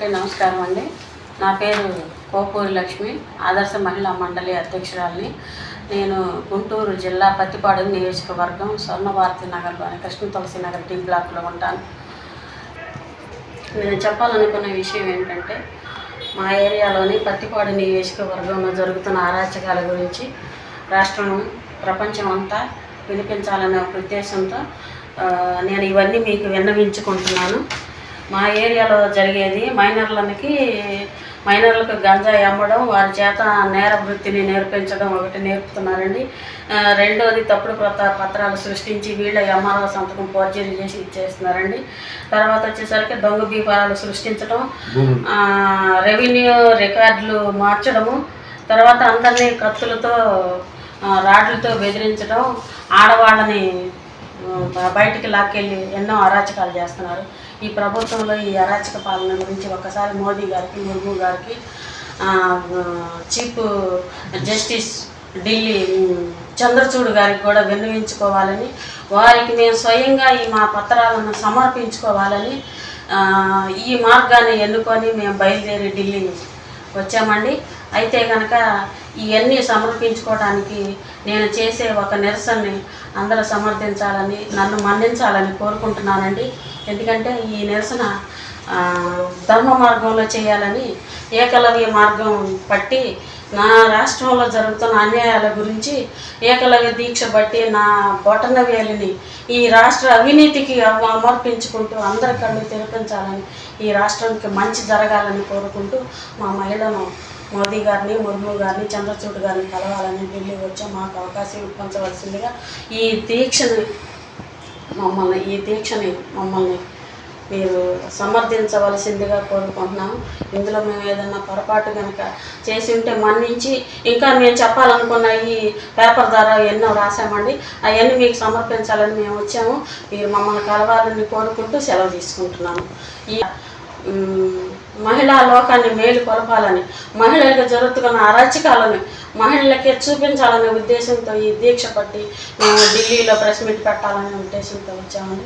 అందరికీ నమస్కారం అండి. నా పేరు కోపూరి లక్ష్మి, ఆదర్శ మహిళా మండలి అధ్యక్షురాలిని. నేను గుంటూరు జిల్లా పత్తిపాడు నియోజకవర్గం స్వర్ణభారతి నగర్లోని కృష్ణ తులసి నగర్ టీ బ్లాక్లో ఉంటాను. నేను చెప్పాలనుకున్న విషయం ఏంటంటే, మా ఏరియాలోని పత్తిపాడు నియోజకవర్గంలో జరుగుతున్న అరాచకాల గురించి రాష్ట్రం ప్రపంచం అంతా వినిపించాలనే ఒక ఉద్దేశంతో నేను ఇవన్నీ మీకు విన్నవించుకుంటున్నాను. మా ఏరియాలో జరిగేది మైనర్లకు గంజాయి అమ్మడం, వారి చేత నేర వృత్తిని నేర్పించడం ఒకటి నేర్పుతున్నారండి. రెండోది తప్పుడు పత్రాలు సృష్టించి వీళ్ళ ఎంఆర్ఓ సంతకం ఫోర్జరీ చేసి ఇచ్చేస్తున్నారండి. తర్వాత వచ్చేసరికి దొంగ బీఫారాలు సృష్టించడం, రెవెన్యూ రికార్డులు మార్చడము, తర్వాత అందరినీ కత్తులతో రాడ్లతో బెదిరించడం, ఆడవాళ్ళని బయటికి లాక్కెళ్ళి ఎన్నో అరాచకాలు చేస్తున్నారు. ఈ ప్రభుత్వంలో ఈ అరాచక పాలన గురించి ఒకసారి మోదీ గారికి, ముర్ము గారికి, చీఫ్ జస్టిస్ ఢిల్లీ చంద్రచూడ్ గారికి కూడా విన్నవించుకోవాలని, వారికి మేము స్వయంగా మా పత్రాలను సమర్పించుకోవాలని ఈ మార్గాన్ని ఎన్నుకొని మేము బయలుదేరి ఢిల్లీ వచ్చామండి. అయితే కనుక ఇవన్నీ సమర్పించుకోవడానికి నేను చేసే ఒక నిరసనని అందరూ సమర్థించాలని, నన్ను మన్నించాలని కోరుకుంటున్నానండి. ఎందుకంటే ఈ నిరసన ధర్మ మార్గంలో చేయాలని ఏకలవ్య మార్గం పట్టి నా రాష్ట్రంలో జరుగుతున్న అన్యాయాల గురించి ఏకలవ్య దీక్ష బట్టి నా బొటన వేలిని ఈ రాష్ట్ర అవినీతికి సమర్పించుకుంటూ అందరి కళ్ళు తెరిపించాలని, ఈ రాష్ట్రానికి మంచి జరగాలని కోరుకుంటూ మా మహిళను మోదీ గారిని, ముర్ము గారిని, చంద్రచూడ్ గారిని కలవాలని ఢిల్లీ వచ్చాం. మాకు అవకాశం ఇప్పించవలసిందిగా ఈ దీక్షని మమ్మల్ని మీరు సమర్థించవలసిందిగా కోరుకుంటున్నాము. ఇందులో మేము ఏదన్నా పొరపాటు కనుక చేసి ఉంటే మన్నించి, ఇంకా మేము చెప్పాలనుకున్న ఈ పేపర్ ద్వారా ఎన్నో రాసామండి, అవన్నీ మీకు సమర్పించాలని మేము వచ్చాము. మీరు మమ్మల్ని కలవాలని కోరుకుంటూ సెలవు తీసుకుంటున్నాము. ఈ మహిళా లోకాన్ని మేలు కొలపాలని, మహిళలకు జరుగుతున్న అరాచకాలను మహిళలకే చూపించాలనే ఉద్దేశంతో ఈ దీక్ష పట్టి మేము ఢిల్లీలో ప్రెస్ మీట్ పెట్టాలనే ఉద్దేశంతో వచ్చామండి.